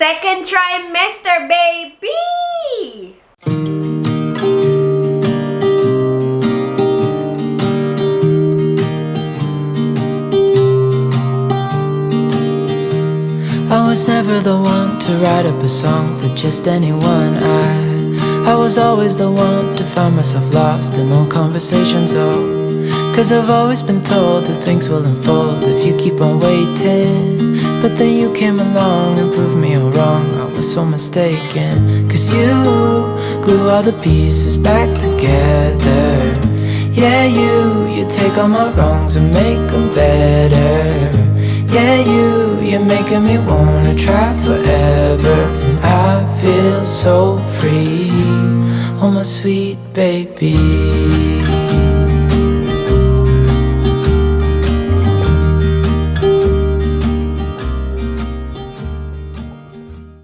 second trimester, baby! I was never the one to write up a song for just anyone. I was always the one to find myself lost in long conversations, oh. Cause I've always been told that things will unfold if you keep on waiting. But then you came along and proved me all wrong. I was so mistaken. Cause you glue all the pieces back together. Yeah, you take all my wrongs and make them better. Yeah, you're making me wanna try forever. And I feel so free, oh my sweet baby.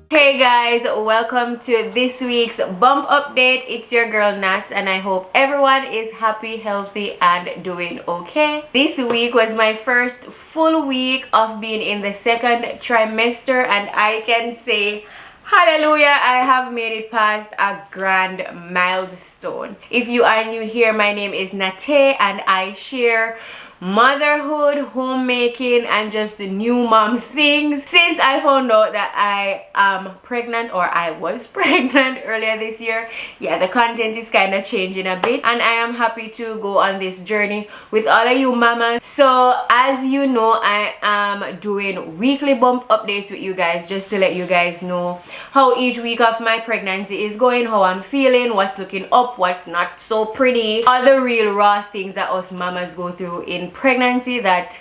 Hey guys, welcome to this week's bump update. It's your girl Nats, and I hope everyone is happy, healthy, and doing okay. This week was my first full week of being in the second trimester, and I can say hallelujah, I have made it past a grand milestone. If you are new here, my name is Natay, and I share motherhood, homemaking, and just the new mom things since I found out that I am pregnant, or I was pregnant earlier this year. Yeah, the content is kind of changing a bit, and I am happy to go on this journey with all of you mamas. So as you know, I am doing weekly bump updates with you guys, just to let you guys know how each week of my pregnancy is going, how I'm feeling, what's looking up, what's not so pretty, all the real raw things that us mamas go through in pregnancy that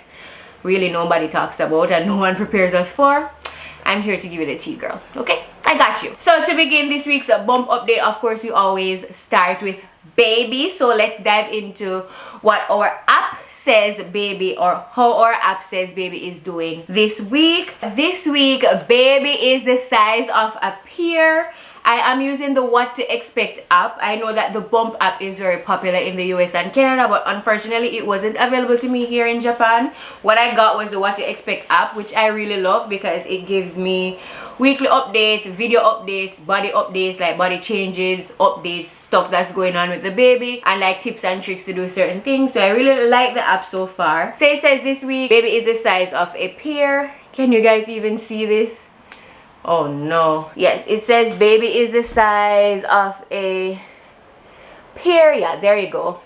really nobody talks about and no one prepares us for. I'm here to give you the tea, girl. Okay, I got you. So to begin this week's bump update, of course, we always start with baby. So let's dive into what our app says baby, or how our app says baby is doing this week. This week, baby is the size of a pear. I am using the What to Expect app. I know that the Bump app is very popular in the US and Canada, but unfortunately it wasn't available to me here in Japan. What I got was the What to Expect app, which I really love because it gives me weekly updates, video updates, body updates, like body changes, updates, stuff that's going on with the baby, and like tips and tricks to do certain things. So I really like the app so far. So it says this week, baby is the size of a pear. Can you guys even see this? Oh no. Yes, it says baby is the size of a pear. Yeah, there you go.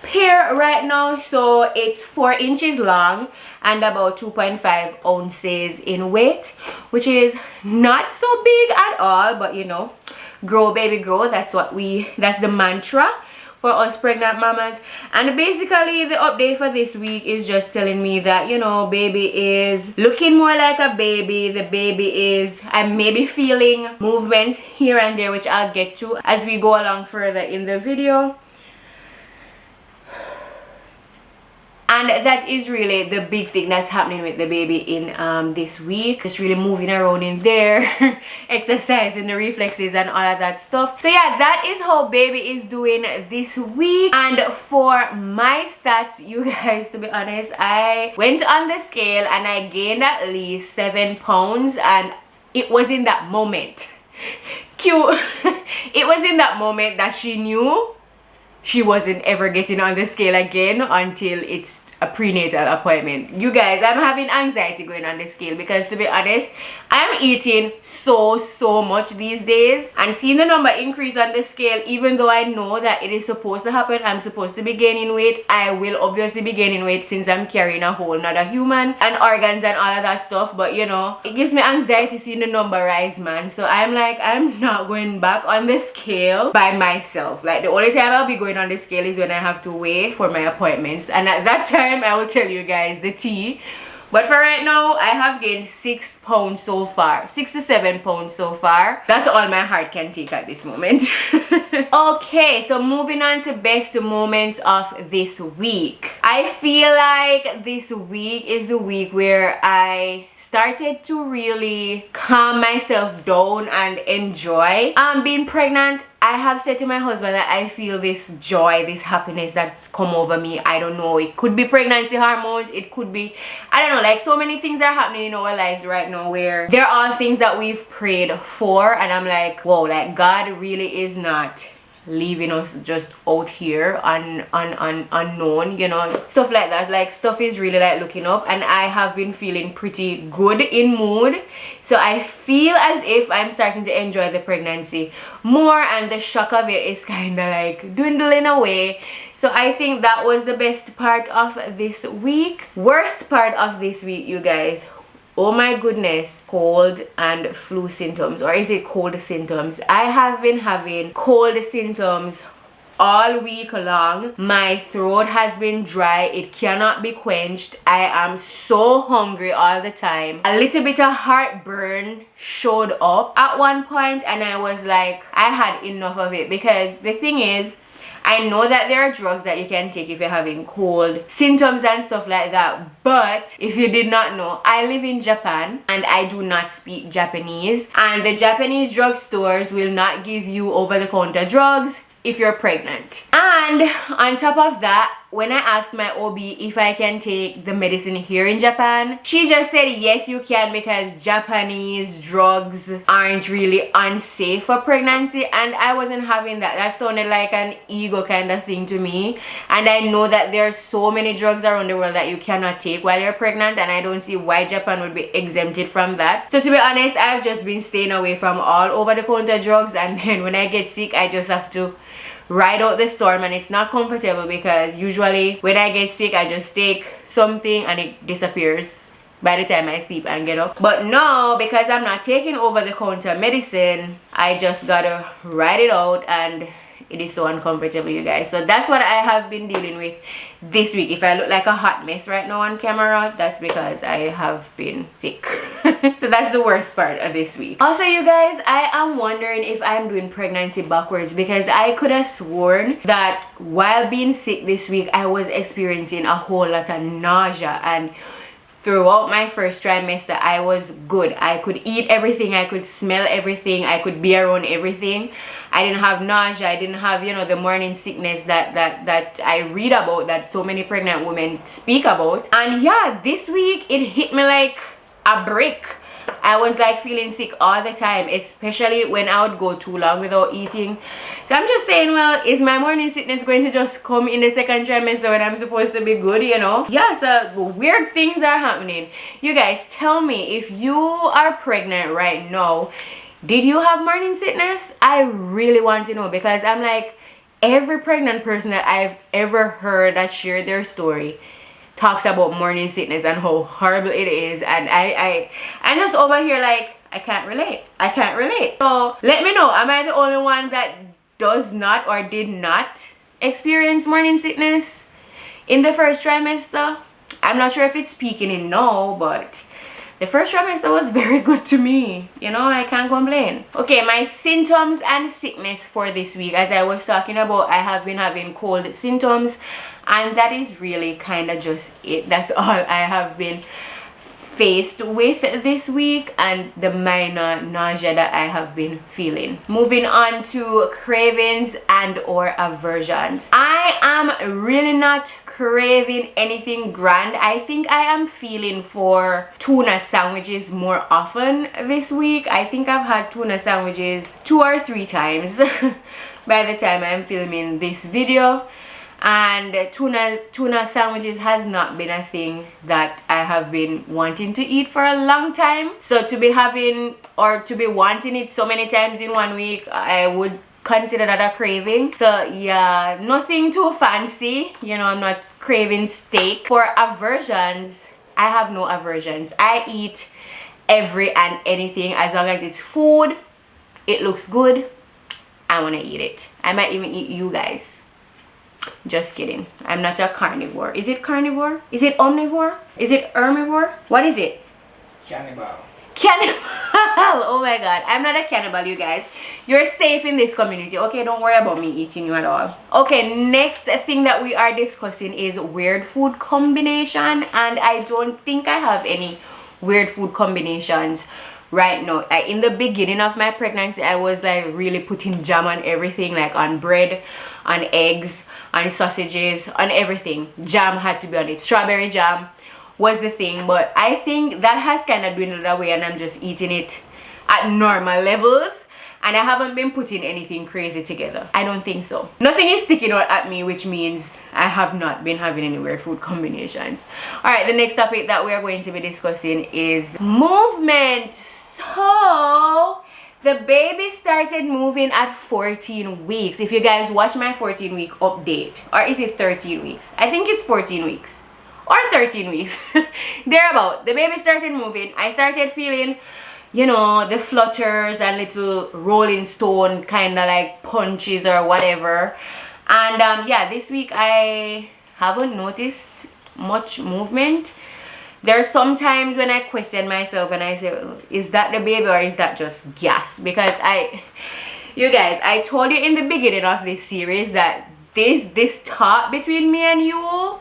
Pear right now. So it's 4 inches long and about 2.5 ounces in weight, which is not so big at all, but you know, grow baby grow. That's the mantra for us pregnant mamas. And basically the update for this week is just telling me that, you know, baby is looking more like a baby. The baby is, I'm maybe feeling movements here and there, which I'll get to as we go along further in the video. And that is really the big thing that's happening with the baby in this week. Just really moving around in there, exercising the reflexes and all of that stuff. So yeah, that is how baby is doing this week. And for my stats, you guys, to be honest, I went on the scale and I gained at least 7 pounds, and it was in that moment. Cute. It was in that moment that she knew she wasn't ever getting on the scale again until it's a prenatal appointment. You guys, I'm having anxiety going on the scale because, to be honest, I'm eating so much these days, and seeing the number increase on the scale, even though I know that it is supposed to happen, I'm supposed to be gaining weight. I will obviously be gaining weight since I'm carrying a whole nother human and organs and all of that stuff, but you know, it gives me anxiety seeing the number rise, man. So I'm like, I'm not going back on the scale by myself. Like, the only time I'll be going on the scale is when I have to weigh for my appointments, and at that time I will tell you guys the tea. But for right now, I have gained 6 pounds so far. 6 to 7 pounds so far. That's all my heart can take at this moment. Okay, so moving on to best moments of this week. I feel like this week is the week where I started to really calm myself down and enjoy being pregnant. I have said to my husband that I feel this joy, this happiness that's come over me. I don't know, it could be pregnancy hormones, it could be, I don't know, like so many things are happening in our lives right now know, where they're all things that we've prayed for, and I'm like, whoa, like God really is not leaving us just out here unknown, you know, stuff like that. Like stuff is really like looking up, and I have been feeling pretty good in mood, so I feel as if I'm starting to enjoy the pregnancy more, and the shock of it is kind of like dwindling away. So I think that was the best part of this week. Worst part of this week, you guys, oh my goodness, cold and flu symptoms, or is it cold symptoms? I have been having cold symptoms all week long. My throat has been dry, it cannot be quenched. I am so hungry all the time. A little bit of heartburn showed up at one point, and I was like, I had enough of it, because the thing is, I know that there are drugs that you can take if you're having cold symptoms and stuff like that, but if you did not know, I live in Japan and I do not speak Japanese, and the Japanese drugstores will not give you over-the-counter drugs if you're pregnant. And on top of that, when I asked my OB if I can take the medicine here in Japan, she just said yes, you can, because Japanese drugs aren't really unsafe for pregnancy, and I wasn't having that. That sounded like an ego kind of thing to me, and I know that there are so many drugs around the world that you cannot take while you're pregnant, and I don't see why Japan would be exempted from that. So to be honest, I've just been staying away from all over-the-counter drugs, and then when I get sick, I just have to ride out the storm, and it's not comfortable, because usually when I get sick, I just take something and it disappears by the time I sleep and get up. But no, because I'm not taking over-the-counter medicine, I just gotta ride it out, and it is so uncomfortable, you guys. So that's what I have been dealing with this week. If I look like a hot mess right now on camera, that's because I have been sick. So that's the worst part of this week. Also, you guys, I am wondering if I'm doing pregnancy backwards, because I could have sworn that while being sick this week, I was experiencing a whole lot of nausea, and throughout my first trimester, I was good. I could eat everything, I could smell everything, I could be around everything. I didn't have nausea, I didn't have, you know, the morning sickness that I read about, that so many pregnant women speak about. And yeah, this week it hit me like a brick. I was like feeling sick all the time, especially when I would go too long without eating. So I'm just saying, well, is my morning sickness going to just come in the second trimester when I'm supposed to be good, you know? Yeah, so weird things are happening. You guys, tell me, if you are pregnant right now, did you have morning sickness? I really want to know, because I'm like, every pregnant person that I've ever heard that shared their story talks about morning sickness and how horrible it is, and I'm just over here like, I can't relate. So let me know, am I the only one that does not or did not experience morning sickness in the first trimester? I'm not sure if it's peaking in now, but the first trimester was very good to me, you know, I can't complain. Okay, my symptoms and sickness for this week, as I was talking about, I have been having cold symptoms, and that is really kind of just it. That's all I have been faced with this week, and the minor nausea that I have been feeling. Moving on to cravings and or aversions. I am really not craving anything grand. I think I am feeling for tuna sandwiches more often this week. I think I've had tuna sandwiches 2 or 3 times by the time I'm filming this video. And tuna sandwiches has not been a thing that I have been wanting to eat for a long time. So to be having or to be wanting it so many times in 1 week, I would consider that a craving. So yeah, nothing too fancy, you know, I'm not craving steak. For aversions, I have no aversions. I eat every and anything as long as it's food, it looks good, I want to eat it. I might even eat you guys. Just kidding. I'm not a carnivore. Is it carnivore? Is it omnivore? Is it herbivore? What is it? Cannibal. Cannibal. Oh my god. I'm not a cannibal, you guys. You're safe in this community. Okay, don't worry about me eating you at all. Okay, next thing that we are discussing is weird food combination. And I don't think I have any weird food combinations right now. In the beginning of my pregnancy, I was like really putting jam on everything, like on bread, on eggs, on sausages, on everything. Jam had to be on it. Strawberry jam was the thing, but I think that has kind of dwindled away and I'm just eating it at normal levels, and I haven't been putting anything crazy together. I don't think so. Nothing is sticking out at me, which means I have not been having any weird food combinations. Alright, the next topic that we are going to be discussing is movement. So the baby started moving at 14 weeks. If you guys watch my 14-week update, or is it 13 weeks? I think it's 14 weeks or 13 weeks. Thereabout. The baby started moving. I started feeling, you know, the flutters and little rolling stone kind of like punches or whatever. And yeah, this week I haven't noticed much movement. There's sometimes when I question myself and I say, is that the baby or is that just gas? Because you guys, I told you in the beginning of this series that this talk between me and you,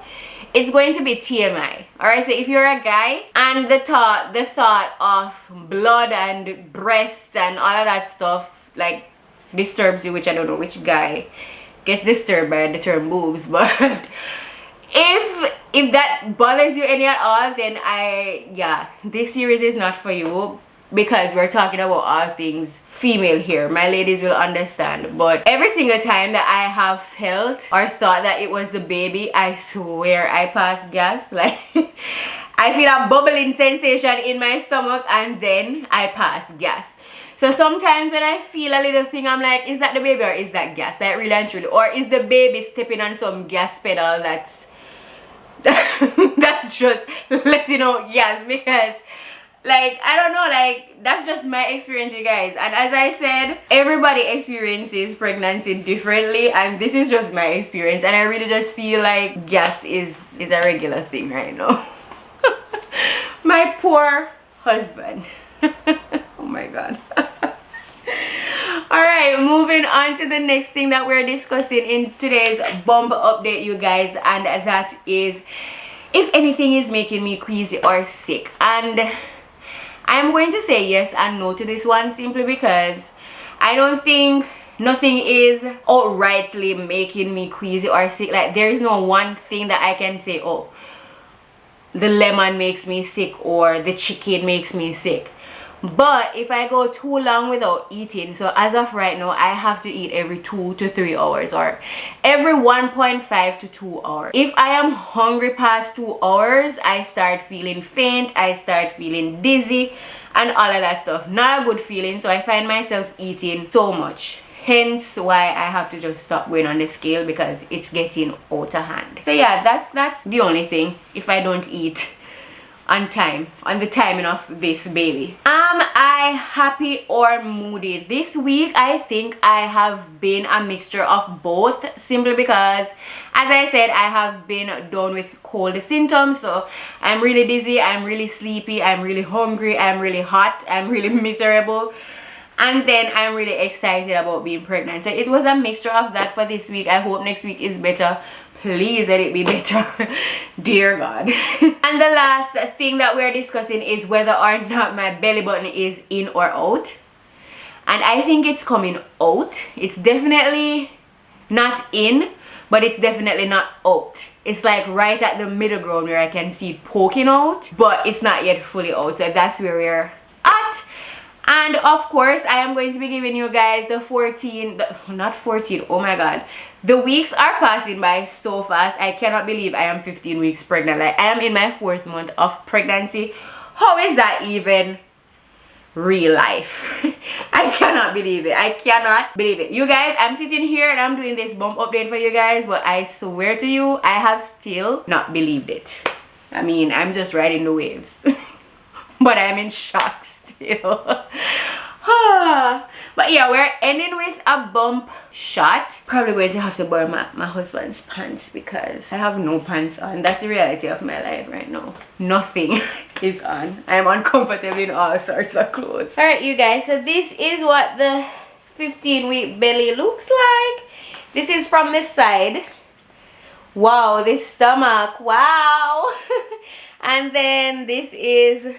it's going to be TMI. Alright, so if you're a guy and the thought of blood and breasts and all of that stuff like disturbs you, which I don't know which guy gets disturbed by the term boobs, but if that bothers you any at all, then yeah, this series is not for you, because we're talking about all things female here. My ladies will understand. But every single time that I have felt or thought that it was the baby, I swear I pass gas. Like I feel a bubbling sensation in my stomach and then I pass gas. So sometimes when I feel a little thing, I'm like, is that the baby or is that gas? Like really and truly. Or is the baby stepping on some gas pedal that's just letting out gas? Because like, I don't know, like, that's just my experience, you guys. And as I said, everybody experiences pregnancy differently, and this is just my experience. And I really just feel like gas is a regular thing right now. My poor husband. Oh my god. Alright, moving on to the next thing that we're discussing in today's bump update, you guys. And that is if anything is making me queasy or sick. And I'm going to say yes and no to this one, simply because I don't think nothing is outrightly making me queasy or sick. Like, there's no one thing that I can say, oh, the lemon makes me sick or the chicken makes me sick. But if I go too long without eating, so as of right now, I have to eat every 2 to 3 hours or every 1.5 to 2 hours. If I am hungry past 2 hours, I start feeling faint, I start feeling dizzy and all of that stuff. Not a good feeling, so I find myself eating so much. Hence why I have to just stop going on the scale, because it's getting out of hand. So yeah, that's the only thing if I don't eat on time, on the timing of this baby. Am I happy or moody? This week I think I have been a mixture of both, simply because, as I said, I have been down with cold symptoms. So I'm really dizzy, I'm really sleepy, I'm really hungry, I'm really hot, I'm really miserable, and then I'm really excited about being pregnant. So it was a mixture of that for this week. I hope next week is better. Please let it be better. Dear God. And the last thing that we're discussing is whether or not my belly button is in or out. And I think it's coming out. It's definitely not in, but it's definitely not out. It's like right at the middle ground where I can see it poking out, but it's not yet fully out. So that's where we're at. And of course, I am going to be giving you guys not 14, oh my god. The weeks are passing by so fast. I cannot believe I am 15 weeks pregnant. Like, I am in my 4th month of pregnancy. How is that even real life? I cannot believe it. I cannot believe it. You guys, I'm sitting here and I'm doing this bump update for you guys, but I swear to you, I have still not believed it. I mean, I'm just riding the waves. But I'm in shock still. But yeah, we're ending with a bump shot. Probably going to have to borrow my husband's pants, because I have no pants on. That's the reality of my life right now. Nothing is on. I'm uncomfortable in all sorts of clothes. Alright, you guys, so this is what the 15-week belly looks like. This is from the side. Wow, this stomach, wow. And then this is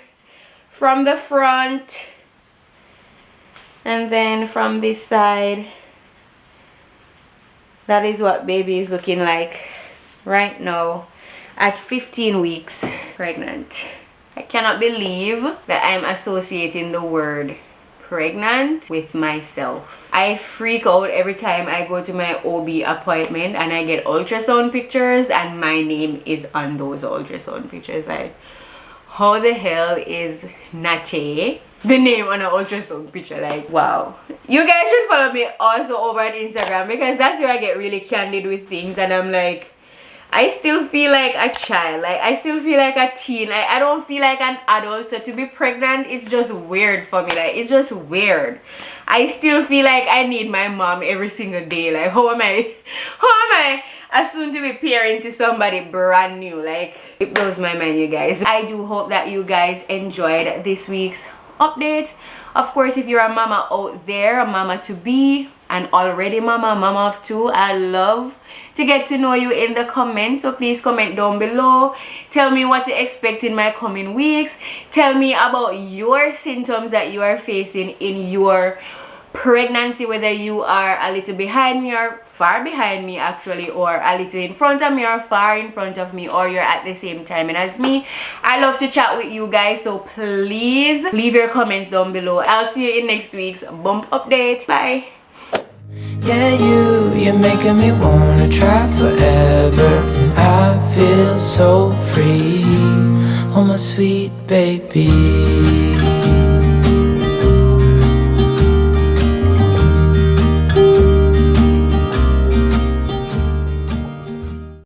from the front. And then from this side, that is what baby is looking like right now at 15 weeks pregnant. I cannot believe that I'm associating the word pregnant with myself. I freak out every time I go to my OB appointment and I get ultrasound pictures and my name is on those ultrasound pictures. Like, how the hell is Natay the name on an ultrasound picture? Like, wow. You guys should follow me also over on Instagram because that's where I get really candid with things, and I'm like, I still feel like a child. Like, I still feel like a teen. Like, I don't feel like an adult. So to be pregnant, it's just weird for me. Like, it's just weird. I still feel like I need my mom every single day. Like, how am I a soon to be parent to somebody brand new? Like, it blows my mind, you guys. I do hope that you guys enjoyed this week's update. Of course, if you're a mama out there, a mama to be, and already mama of two, I love to get to know you in the comments. So please comment down below. Tell me what to expect in my coming weeks. Tell me about your symptoms that you are facing in your pregnancy, whether you are a little behind me or far behind me actually, or a little in front of me or far in front of me, or you're at the same timing as me. I love to chat with you guys, so please leave your comments down below. I'll see you in next week's bump update. Bye. Yeah, you're making me wanna try forever. And I feel so free, oh my sweet baby.